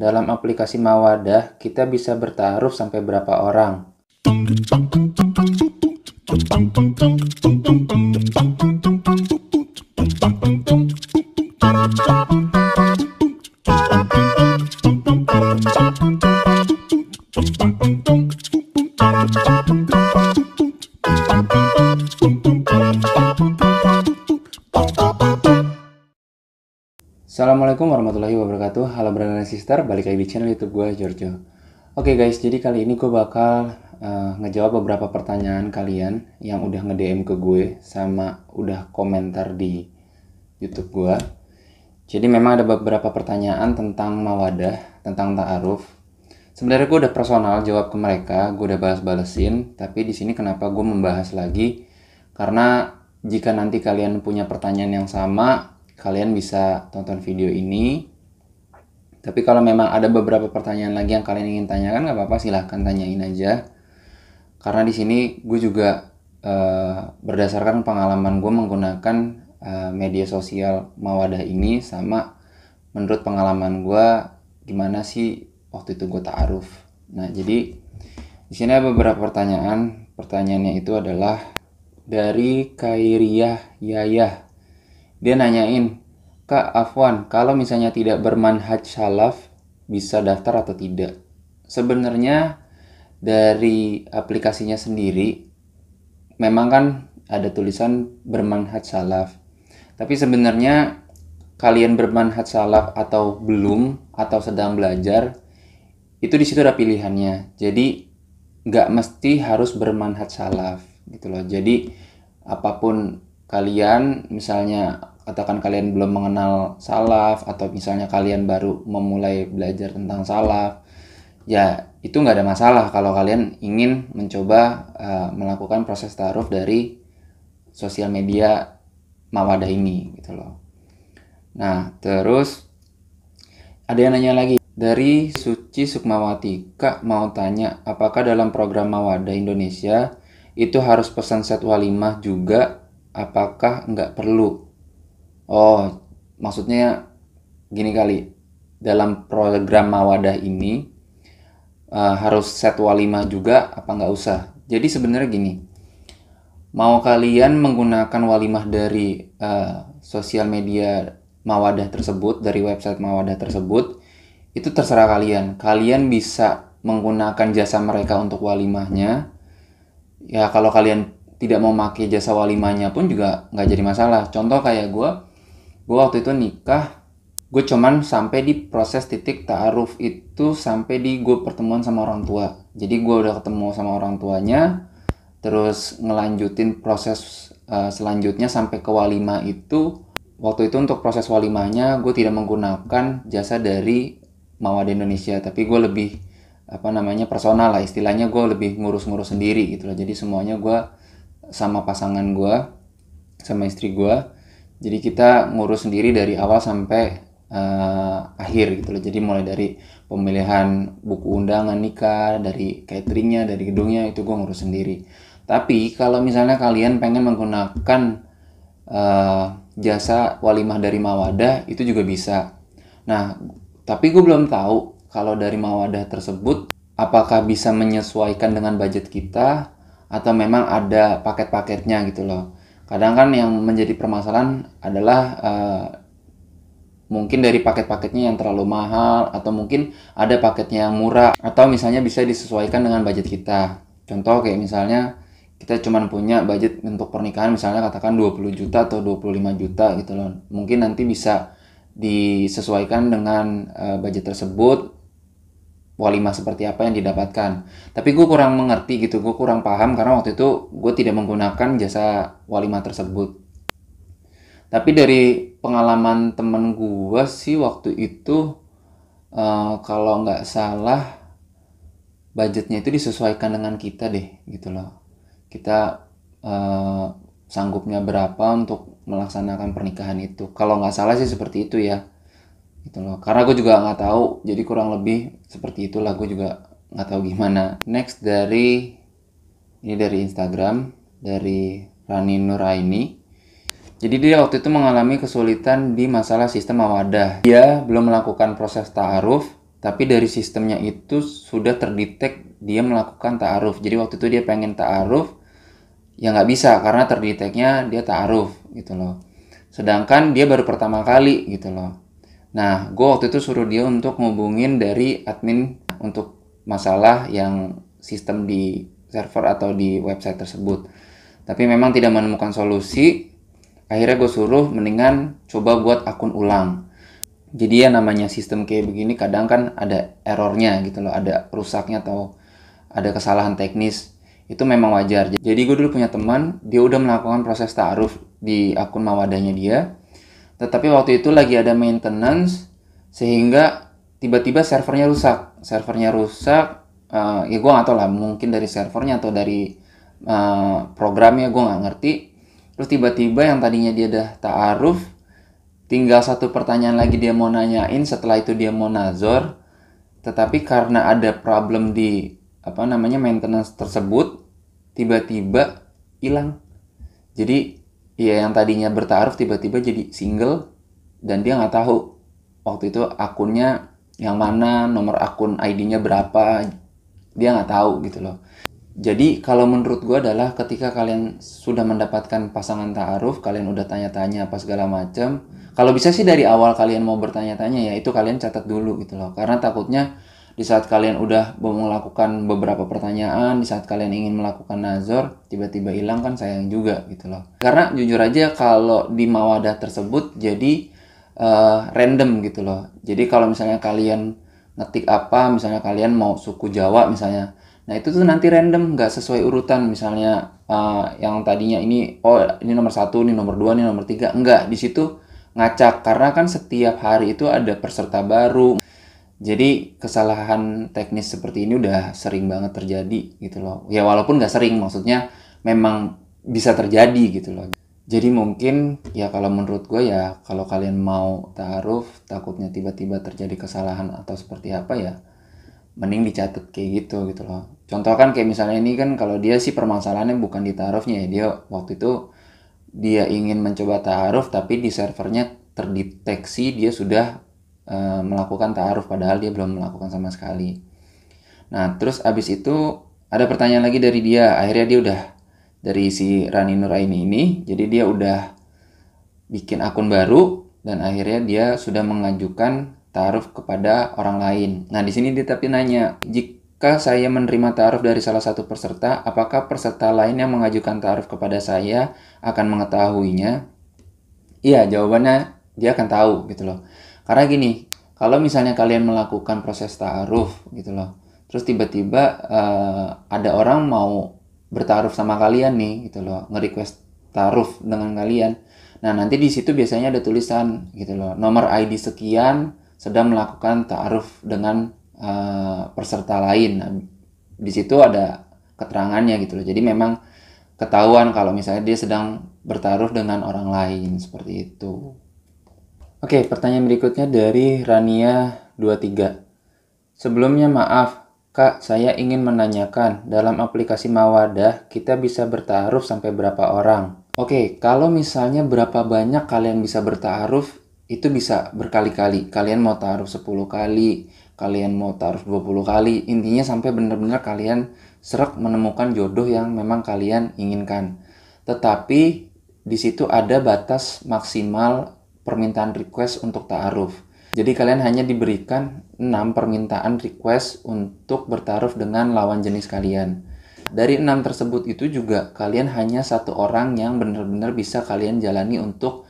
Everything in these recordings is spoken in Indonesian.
dalam aplikasi Mawadah kita bisa bertaruh sampai berapa orang? Assalamualaikum warahmatullahi wabarakatuh. Halo brother dan sister, balik lagi di channel YouTube gue, Giorgio. Oke guys, jadi kali ini gue bakal ngejawab beberapa pertanyaan kalian yang udah nge-DM ke gue sama udah komentar di YouTube gue. Jadi memang ada beberapa pertanyaan tentang Mawadah, tentang ta'aruf. Sebenarnya gue udah personal jawab ke mereka, gue udah balas-balesin, tapi di sini kenapa gue membahas lagi? Karena jika nanti kalian punya pertanyaan yang sama, kalian bisa tonton video ini. Tapi kalau memang ada beberapa pertanyaan lagi yang kalian ingin tanyakan, nggak apa-apa, silahkan tanyain aja. Karena di sini gue juga berdasarkan pengalaman gue menggunakan media sosial Mawadah ini, sama menurut pengalaman gue gimana sih waktu itu gue ta'aruf. Nah, jadi di sini ada beberapa pertanyaan. Pertanyaannya itu adalah dari Kairiyah Yayah. Dia nanyain, Kak Afwan, kalau misalnya tidak bermanhaj salaf, bisa daftar atau tidak? Sebenarnya dari aplikasinya sendiri, memang kan ada tulisan bermanhaj salaf. Tapi sebenarnya kalian bermanhaj salaf atau belum, atau sedang belajar, itu di situ ada pilihannya. Jadi nggak mesti harus bermanhaj salaf, gitu loh. Jadi apapun kalian, misalnya katakan kalian belum mengenal salaf, atau misalnya kalian baru memulai belajar tentang salaf, ya itu nggak ada masalah kalau kalian ingin mencoba melakukan proses ta'aruf dari sosial media Mawadah ini, gitu loh. Nah, terus ada yang nanya lagi dari Suci Sukmawati, Kak mau tanya, apakah dalam program Mawadah Indonesia itu harus pesan set walimah juga? Apakah nggak perlu? Oh, maksudnya gini kali, dalam program Mawadah ini harus set walimah juga apa nggak usah? Jadi sebenarnya gini, mau kalian menggunakan walimah dari sosial media Mawadah tersebut, dari website Mawadah tersebut, itu terserah kalian. Kalian bisa menggunakan jasa mereka untuk walimahnya. Ya kalau kalian tidak mau pakai jasa walimahnya pun juga nggak jadi masalah. Contoh kayak gue waktu itu nikah, gue cuman sampai di proses titik ta'aruf itu sampai di gue pertemuan sama orang tua. Jadi gue udah ketemu sama orang tuanya, terus ngelanjutin proses selanjutnya sampai ke walimah itu. Waktu itu untuk proses walimahnya gue tidak menggunakan jasa dari Mawadah Indonesia, tapi gue lebih personal lah istilahnya, gue lebih ngurus-ngurus sendiri gitu loh. Jadi semuanya gue sama pasangan gue, sama istri gue, jadi kita ngurus sendiri dari awal sampai akhir gitu loh. Jadi mulai dari pemilihan buku undangan nikah, dari cateringnya, dari gedungnya, itu gue ngurus sendiri. Tapi kalau misalnya kalian pengen menggunakan jasa walimah dari Mawadah, itu juga bisa. Nah, tapi gue belum tahu kalau dari Mawadah tersebut apakah bisa menyesuaikan dengan budget kita, atau memang ada paket-paketnya gitu loh. Kadang kan yang menjadi permasalahan adalah mungkin dari paket-paketnya yang terlalu mahal, atau mungkin ada paketnya yang murah, atau misalnya bisa disesuaikan dengan budget kita. Contoh kayak misalnya kita cuma punya budget untuk pernikahan misalnya katakan 20 juta atau 25 juta gitu loh. Mungkin nanti bisa disesuaikan dengan budget tersebut, walimah seperti apa yang didapatkan. Tapi gue kurang mengerti gitu, gue kurang paham karena waktu itu gue tidak menggunakan jasa walimah tersebut. Tapi dari pengalaman temen gue sih waktu itu kalau nggak salah budgetnya itu disesuaikan dengan kita deh gitu loh. Kita sanggupnya berapa untuk melaksanakan pernikahan itu. Kalau nggak salah sih seperti itu ya. Gitu loh. Karena gue juga nggak tahu, jadi kurang lebih seperti itulah, gue juga nggak tahu gimana. Next dari Instagram, dari Rani Nuraini. Jadi dia waktu itu mengalami kesulitan di masalah sistem Mawadah. Dia belum melakukan proses ta'aruf, tapi dari sistemnya itu sudah terdetek dia melakukan ta'aruf. Jadi waktu itu dia pengen ta'aruf, ya nggak bisa karena terdeteknya dia ta'aruf gitu loh. Sedangkan dia baru pertama kali gitu loh. Nah, gue waktu itu suruh dia untuk ngubungin dari admin untuk masalah yang sistem di server atau di website tersebut. Tapi memang tidak menemukan solusi. Akhirnya gue suruh mendingan coba buat akun ulang. Jadi ya namanya sistem kayak begini kadang kan ada errornya gitu loh, ada rusaknya atau ada kesalahan teknis. Itu memang wajar. Jadi gue dulu punya teman, dia udah melakukan proses ta'aruf di akun mawadahnya dia. Tetapi waktu itu lagi ada maintenance sehingga tiba-tiba servernya rusak. Servernya rusak, ya gue nggak tahu lah, mungkin dari servernya atau dari programnya gue nggak ngerti. Terus tiba-tiba yang tadinya dia udah ta'aruf, tinggal satu pertanyaan lagi dia mau nanyain, setelah itu dia mau nazor, tetapi karena ada problem di maintenance tersebut, tiba-tiba hilang. Jadi ya yang tadinya bertaruh tiba-tiba jadi single dan dia nggak tahu waktu itu akunnya yang mana, nomor akun ID-nya berapa, dia nggak tahu gitu loh. Jadi kalau menurut gue adalah ketika kalian sudah mendapatkan pasangan ta'aruf, kalian udah tanya-tanya apa segala macam, kalau bisa sih dari awal kalian mau bertanya-tanya ya itu kalian catat dulu gitu loh. Karena takutnya di saat kalian udah mau melakukan beberapa pertanyaan, di saat kalian ingin melakukan nazar, tiba-tiba hilang kan sayang juga gitu loh. Karena jujur aja kalau di mawadah tersebut jadi random gitu loh. Jadi kalau misalnya kalian ngetik apa, misalnya kalian mau suku Jawa misalnya, nah itu tuh nanti random, nggak sesuai urutan. Misalnya yang tadinya ini, oh ini nomor 1, ini nomor 2, ini nomor 3. Enggak, di situ ngacak. Karena kan setiap hari itu ada peserta baru. Jadi kesalahan teknis seperti ini udah sering banget terjadi gitu loh. Ya walaupun nggak sering, maksudnya memang bisa terjadi gitu loh. Jadi mungkin ya kalau menurut gue ya kalau kalian mau ta'aruf takutnya tiba-tiba terjadi kesalahan atau seperti apa ya mending dicatat kayak gitu loh. Contoh kan kayak misalnya ini kan kalau dia sih permasalahannya bukan di ta'arufnya ya, dia waktu itu dia ingin mencoba ta'aruf tapi di servernya terdeteksi dia sudah melakukan ta'aruf padahal dia belum melakukan sama sekali. Nah terus abis itu ada pertanyaan lagi dari dia, akhirnya dia udah dari si Rani Nuraini ini, jadi dia udah bikin akun baru dan akhirnya dia sudah mengajukan ta'aruf kepada orang lain. Nah di sini dia tapi nanya, jika saya menerima ta'aruf dari salah satu peserta, apakah peserta lain yang mengajukan ta'aruf kepada saya akan mengetahuinya? Iya, jawabannya dia akan tahu gitu loh. Karena gini, kalau misalnya kalian melakukan proses ta'aruf gitu loh, terus tiba-tiba ada orang mau bertaaruf sama kalian nih gitu loh, nge-request ta'aruf dengan kalian. Nah, nanti di situ biasanya ada tulisan gitu loh, nomor ID sekian sedang melakukan ta'aruf dengan peserta lain. Nah, di situ ada keterangannya gitu loh. Jadi memang ketahuan kalau misalnya dia sedang bertaruh dengan orang lain seperti itu. Oke, pertanyaan berikutnya dari Rania23. Sebelumnya maaf, Kak, saya ingin menanyakan, dalam aplikasi Mawadah kita bisa bertaruh sampai berapa orang? Oke, kalau misalnya berapa banyak kalian bisa bertaruh, itu bisa berkali-kali. Kalian mau taruh 10 kali, kalian mau taruh 20 kali, intinya sampai benar-benar kalian serak menemukan jodoh yang memang kalian inginkan. Tetapi di situ ada batas maksimal permintaan request untuk ta'aruf. Jadi kalian hanya diberikan 6 permintaan request untuk bertaruh dengan lawan jenis kalian. Dari 6 tersebut itu juga kalian hanya satu orang yang benar-benar bisa kalian jalani untuk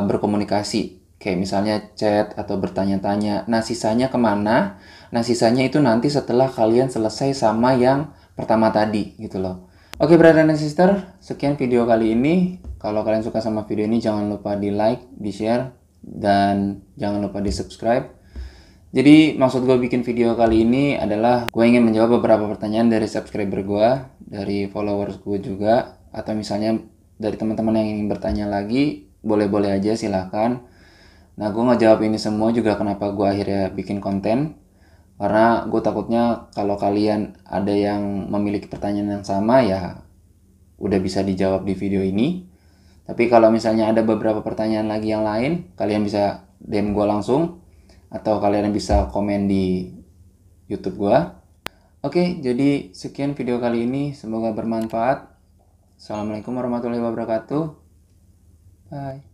berkomunikasi. Kayak misalnya chat atau bertanya-tanya. Nah sisanya kemana? Nah sisanya itu nanti setelah kalian selesai sama yang pertama tadi gitu loh. Oke brother dan sister, sekian video kali ini. Kalau kalian suka sama video ini jangan lupa di like, di share, dan jangan lupa di subscribe. Jadi maksud gue bikin video kali ini adalah gue ingin menjawab beberapa pertanyaan dari subscriber gue, dari followers gue juga, atau misalnya dari teman-teman yang ingin bertanya lagi, boleh-boleh aja silahkan. Nah gue ngejawab ini semua juga kenapa gue akhirnya bikin konten, karena gue takutnya kalau kalian ada yang memiliki pertanyaan yang sama ya udah bisa dijawab di video ini. Tapi kalau misalnya ada beberapa pertanyaan lagi yang lain, kalian bisa DM gue langsung, atau kalian bisa komen di YouTube gua. Oke, jadi sekian video kali ini, semoga bermanfaat. Assalamualaikum warahmatullahi wabarakatuh. Bye.